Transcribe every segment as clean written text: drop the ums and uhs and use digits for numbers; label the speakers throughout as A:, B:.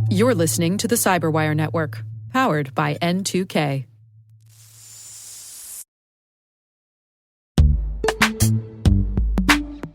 A: You're listening to the Cyberwire Network, powered by N2K.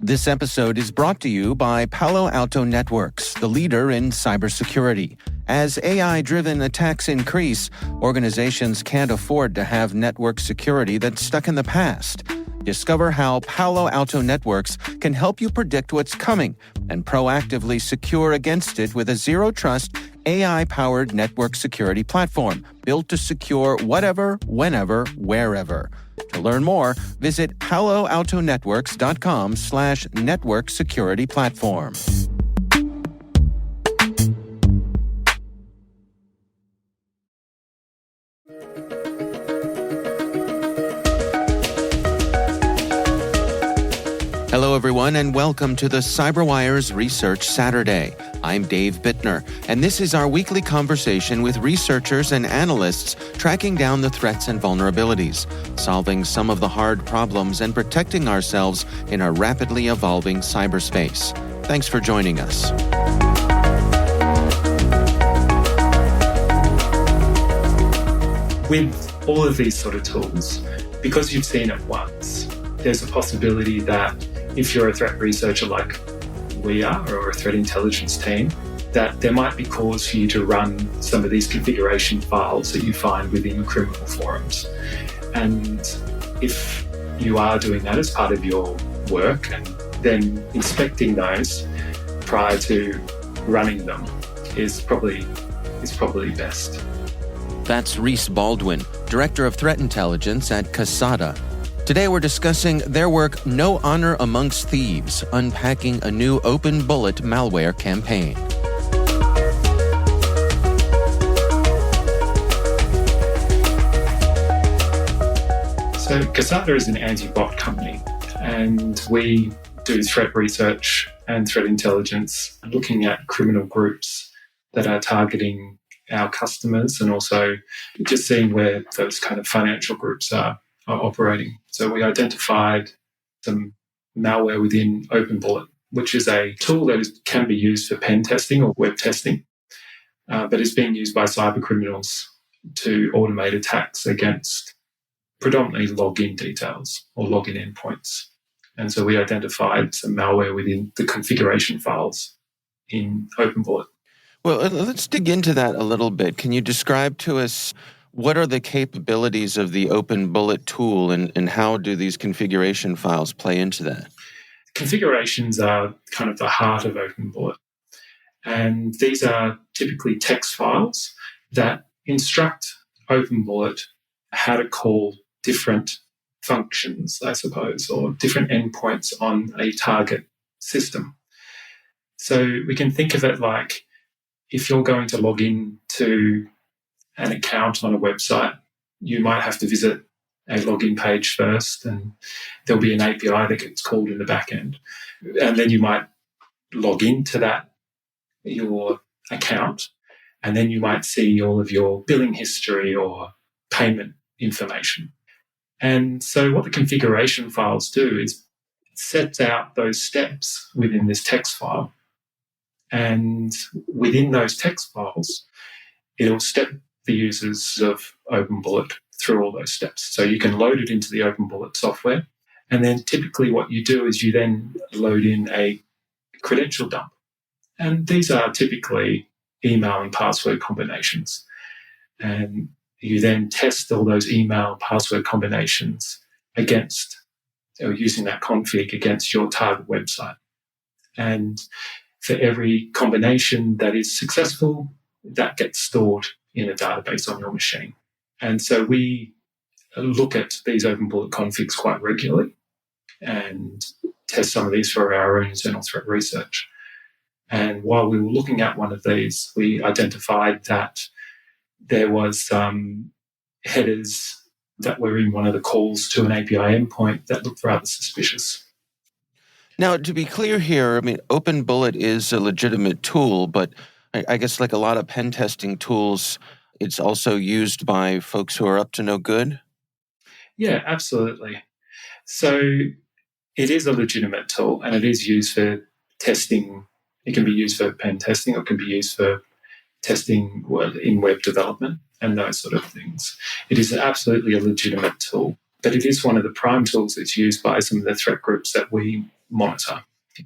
B: This episode is brought to you by Palo Alto Networks, the leader in cybersecurity. As AI-driven attacks increase, organizations can't afford to have network security that's stuck in the past. Discover how Palo Alto Networks can help you predict what's coming and proactively secure against it with a zero-trust, AI-powered network security platform built to secure whatever, whenever, wherever. To learn more, visit paloaltonetworks.com/network security platform. Hello, everyone, and welcome to the CyberWire's Research Saturday. I'm Dave Bittner, and this is our weekly conversation with researchers and analysts tracking down the threats and vulnerabilities, solving some of the hard problems, and protecting ourselves in a rapidly evolving cyberspace. Thanks for joining us.
C: With all of these sort of tools, because you've seen it once, there's a possibility that if you're a threat researcher like we are, or a threat intelligence team, that there might be cause for you to run some of these configuration files that you find within criminal forums. And if you are doing that as part of your work, and then inspecting those prior to running them is probably best.
B: That's Reece Baldwin, Director of Threat Intelligence at Kasada. Today we're discussing their work, No Honour Amongst Thieves, Unpacking a New OpenBullet Malware Campaign.
C: So Kasada is an anti-bot company, and we do threat research and threat intelligence, looking at criminal groups that are targeting our customers, and also just seeing where those kind of financial groups are operating. So we identified some malware within OpenBullet, which is a tool that can be used for pen testing or web testing, but is being used by cyber criminals to automate attacks against predominantly login details or login endpoints. And so we identified some malware within the configuration files in OpenBullet.
B: Well, let's dig into that a little bit. Can you describe to us what are the capabilities of the OpenBullet tool, and how do these configuration files play into that?
C: Configurations are kind of the heart of OpenBullet. And these are typically text files that instruct OpenBullet how to call different functions, I suppose, or different endpoints on a target system. So we can think of it like if you're going to log in to an account on a website, you might have to visit a login page first, and there'll be an API that gets called in the back end. And then you might log into your account, and then you might see all of your billing history or payment information. And so what the configuration files do is it sets out those steps within this text file. And within those text files, it'll step the users of OpenBullet through all those steps. So you can load it into the OpenBullet software. And then typically what you do is you then load in a credential dump. And these are typically email and password combinations. And you then test all those email and password combinations against, or using that config against your target website. And for every combination that is successful, that gets stored in a database on your machine. And so we look at these OpenBullet configs quite regularly and test some of these for our own internal threat research. And while we were looking at one of these, we identified that there was headers that were in one of the calls to an API endpoint that looked rather suspicious.
B: Now, to be clear here, I mean, OpenBullet is a legitimate tool, but I guess like a lot of pen testing tools, it's also used by folks who are up to no good?
C: Yeah, absolutely. So it is a legitimate tool, and it is used for testing It can be used for pen testing, or it can be used for testing in web development and those sort of things. It is absolutely a legitimate tool, but it is one of the prime tools that's used by some of the threat groups that we monitor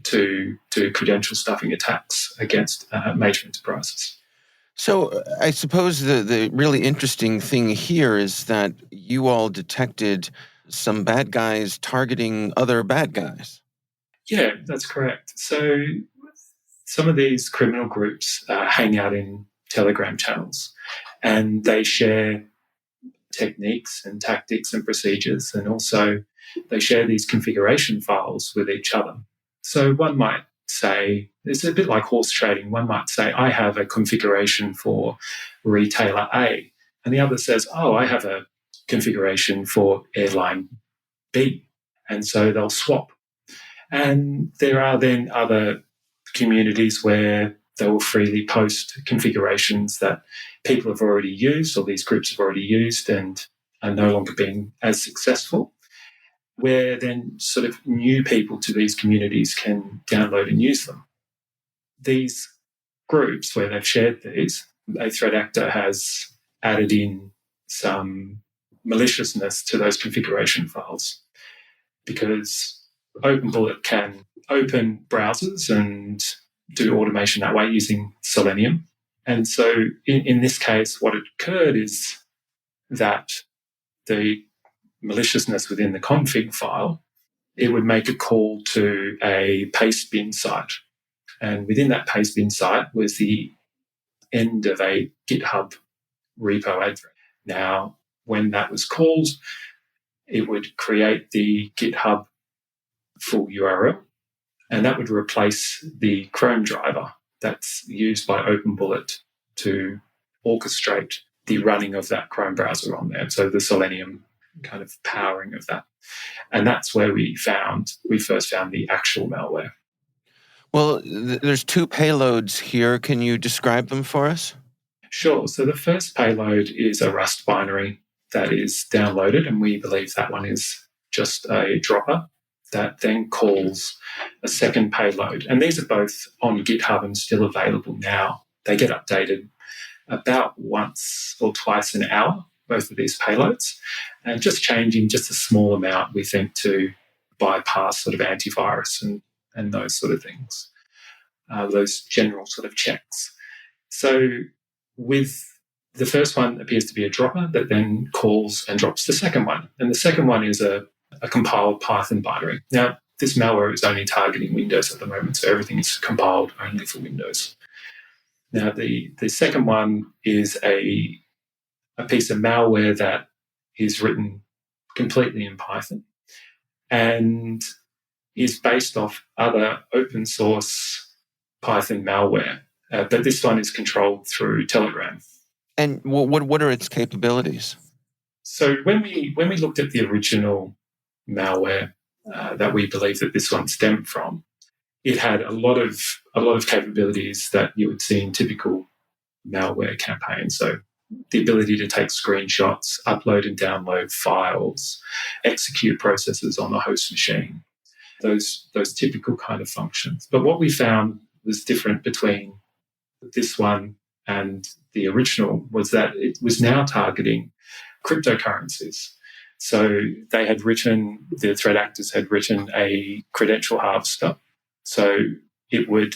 C: to do credential stuffing attacks against major enterprises.
B: So I suppose the really interesting thing here is that you all detected some bad guys targeting other bad guys.
C: Yeah, that's correct. So some of these criminal groups hang out in Telegram channels, and they share techniques and tactics and procedures, and also they share these configuration files with each other. So one might say, it's a bit like horse trading, one might say, I have a configuration for retailer A, and the other says, oh, I have a configuration for airline B. And so they'll swap. And there are then other communities where they will freely post configurations that people have already used, or these groups have already used and are no longer being as successful, where then sort of new people to these communities can download and use them. These groups where they've shared these, a threat actor has added in some maliciousness to those configuration files, because OpenBullet can open browsers and do automation that way using Selenium. And so in this case, what occurred is that the maliciousness within the config file, it would make a call to a pastebin site. And within that pastebin site was the end of a GitHub repo address. Now, when that was called, it would create the GitHub full URL, and that would replace the Chrome driver that's used by OpenBullet to orchestrate the running of that Chrome browser on there. So the Selenium kind of powering of that. And that's where we first found the actual malware.
B: Well, there's two payloads here. Can you describe them for us?
C: Sure. So the first payload is a Rust binary that is downloaded, and we believe that one is just a dropper that then calls a second payload. And these are both on GitHub and still available now. They get updated about once or twice an hour, both of these payloads, and just changing just a small amount, we think, to bypass sort of antivirus and those sort of things, those general sort of checks. So with the first one appears to be a dropper that then calls and drops the second one. And the second one is a compiled Python binary. Now, this malware is only targeting Windows at the moment, so everything is compiled only for Windows. Now, the second one is a piece of malware that is written completely in Python and is based off other open source Python malware, but this one is controlled through Telegram.
B: And what are its capabilities?
C: So when we looked at the original malware that we believe that this one stemmed from, it had a lot of capabilities that you would see in typical malware campaigns. So the ability to take screenshots, upload and download files, execute processes on the host machine, those typical kind of functions. But what we found was different between this one and the original was that it was now targeting cryptocurrencies. So the threat actors had written a credential harvester. So it would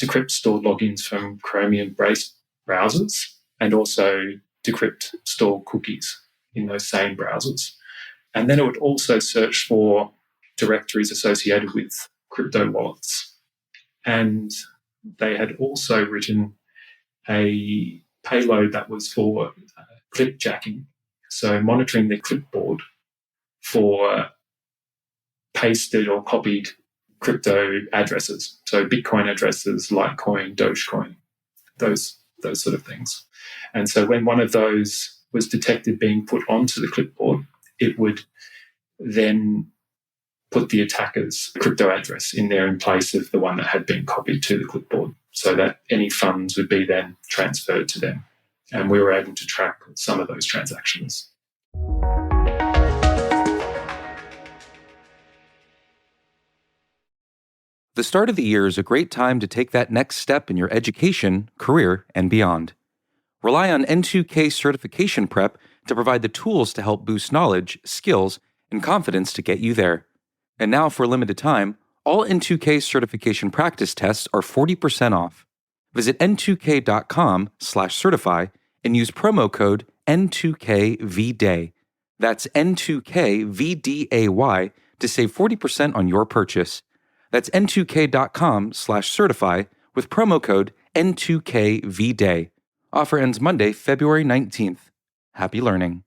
C: decrypt stored logins from Chromium-based browsers and also decrypt stored cookies in those same browsers. And then it would also search for directories associated with crypto wallets. And they had also written a payload that was for clipjacking, so monitoring the clipboard for pasted or copied crypto addresses, so Bitcoin addresses, Litecoin, Dogecoin, those sort of things. And so when one of those was detected being put onto the clipboard, it would then put the attacker's crypto address in there in place of the one that had been copied to the clipboard, so that any funds would be then transferred to them. And we were able to track some of those transactions.
D: The start of the year is a great time to take that next step in your education, career, and beyond. Rely on N2K certification prep to provide the tools to help boost knowledge, skills, and confidence to get you there. And now, for a limited time, all N2K certification practice tests are 40% off. Visit n2k.com/certify and use promo code N2KVDAY. That's N2KVDAY to save 40% on your purchase. That's n2k.com/certify with promo code N2KVDAY. Offer ends Monday, February 19th. Happy learning.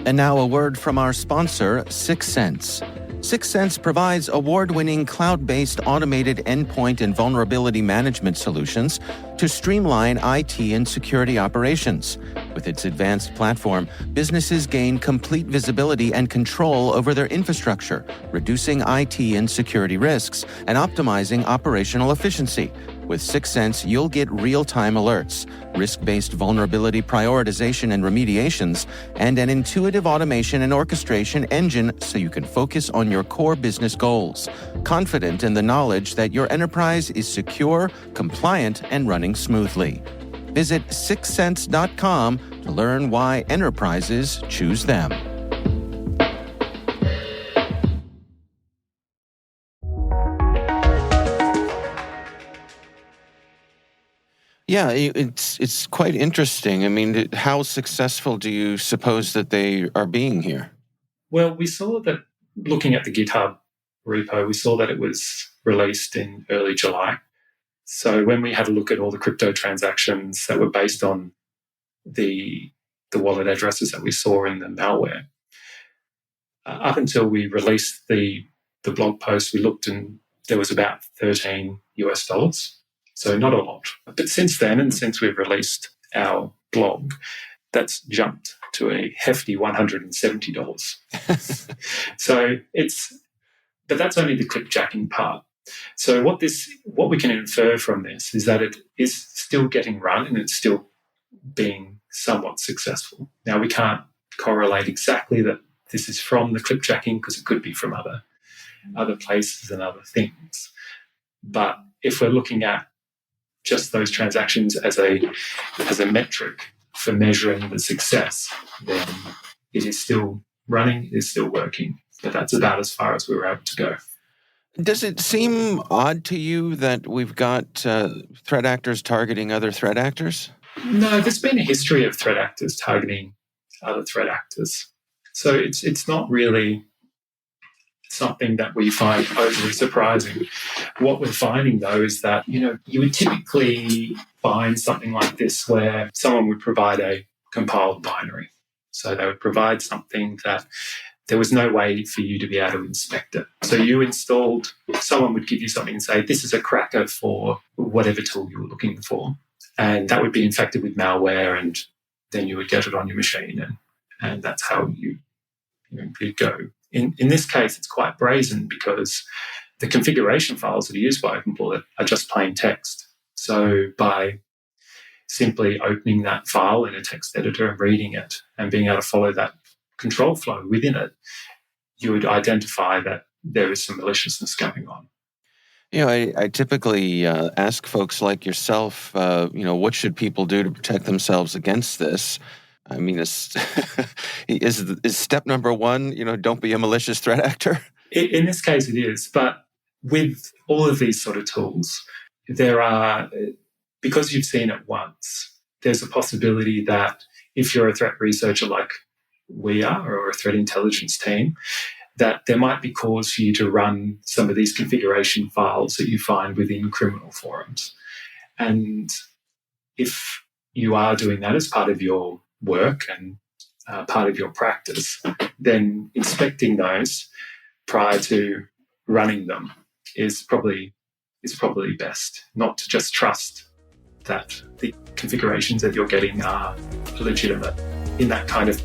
B: And now a word from our sponsor, 6sense. 6sense provides award-winning cloud-based automated endpoint and vulnerability management solutions to streamline IT and security operations. With its advanced platform, businesses gain complete visibility and control over their infrastructure, reducing IT and security risks and optimizing operational efficiency. With 6sense, you'll get real-time alerts, risk-based vulnerability prioritization and remediations, and an intuitive automation and orchestration engine so you can focus on your core business goals, confident in the knowledge that your enterprise is secure, compliant, and running smoothly. Visit 6sense.com to learn why enterprises choose them. Yeah, it's quite interesting. I mean, how successful do you suppose that they are being here?
C: Well, we saw that looking at the GitHub repo, we saw that it was released in early July. So when we had a look at all the crypto transactions that were based on the wallet addresses that we saw in the malware, up until we released the blog post, we looked and there was about $13. So not a lot. But since then, and since we've released our blog, that's jumped to a hefty $170. But that's only the clipjacking part. So what we can infer from this is that it is still getting run and it's still being somewhat successful. Now, we can't correlate exactly that this is from the clipjacking because it could be from other places and other things. But if we're looking at just those transactions as a metric for measuring the success, then it is still running, it is still working. But that's about as far as we were able to go.
B: Does it seem odd to you that we've got threat actors targeting other threat actors?
C: No, there's been a history of threat actors targeting other threat actors. So it's not really something that we find overly surprising. What we're finding, though, is that, you would typically find something like this where someone would provide a compiled binary. So they would provide something that there was no way for you to be able to inspect it. So someone would give you something and say, this is a cracker for whatever tool you were looking for. And that would be infected with malware, and then you would get it on your machine, and that's how you'd go. In this case, it's quite brazen because the configuration files that are used by OpenBullet are just plain text. So by simply opening that file in a text editor and reading it and being able to follow that control flow within it, you would identify that there is some maliciousness going on.
B: I typically ask folks like yourself, what should people do to protect themselves against this? I mean, is step number one, don't be a malicious threat actor?
C: In this case, it is. But with all of these sort of tools, because you've seen it once, there's a possibility that if you're a threat researcher like we are, or a threat intelligence team, that there might be cause for you to run some of these configuration files that you find within criminal forums. And if you are doing that as part of your work and part of your practice, then inspecting those prior to running them is probably best. Not to just trust that the configurations that you're getting are legitimate in that kind of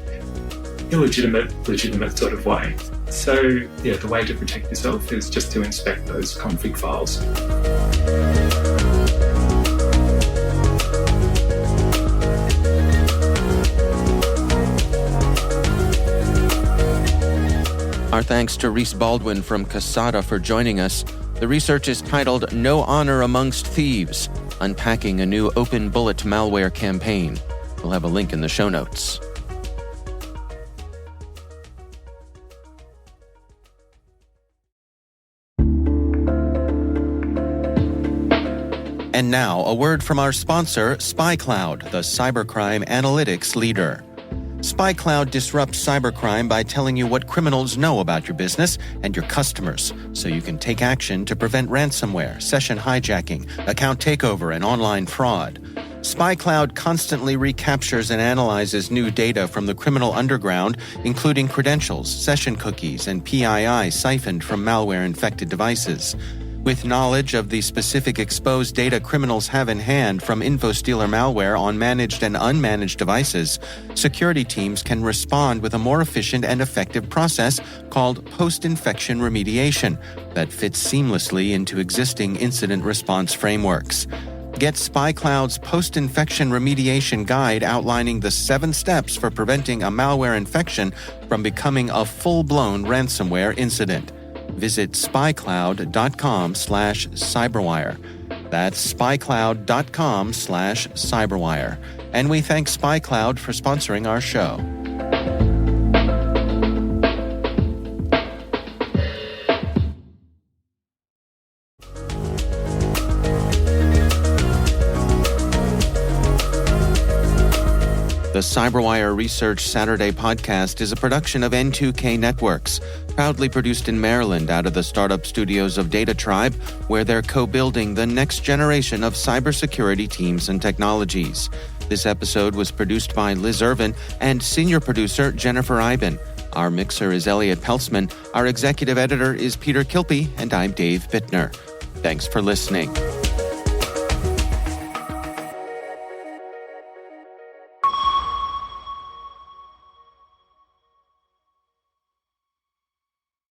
C: legitimate sort of way. So the way to protect yourself is just to inspect those config files.
B: Our thanks to Reece Baldwin from Kasada for joining us. The research is titled No Honour Amongst Thieves, Unpacking a New OpenBullet Malware Campaign. We'll have a link in the show notes. And now, a word from our sponsor, SpyCloud, the cybercrime analytics leader. SpyCloud disrupts cybercrime by telling you what criminals know about your business and your customers, so you can take action to prevent ransomware, session hijacking, account takeover, and online fraud. SpyCloud constantly recaptures and analyzes new data from the criminal underground, including credentials, session cookies, and PII siphoned from malware-infected devices. With knowledge of the specific exposed data criminals have in hand from InfoStealer malware on managed and unmanaged devices, security teams can respond with a more efficient and effective process called post-infection remediation that fits seamlessly into existing incident response frameworks. Get SpyCloud's post-infection remediation guide outlining the 7 steps for preventing a malware infection from becoming a full-blown ransomware incident. Visit spycloud.com/cyberwire. That's spycloud.com/cyberwire. And we thank SpyCloud for sponsoring our show. The CyberWire Research Saturday podcast is a production of N2K Networks, proudly produced in Maryland out of the startup studios of Data Tribe, where they're co-building the next generation of cybersecurity teams and technologies. This episode was produced by Liz Irvin and senior producer Jennifer Iben. Our mixer is Elliot Peltzman, our executive editor is Peter Kilpie, and I'm Dave Bittner. Thanks for listening.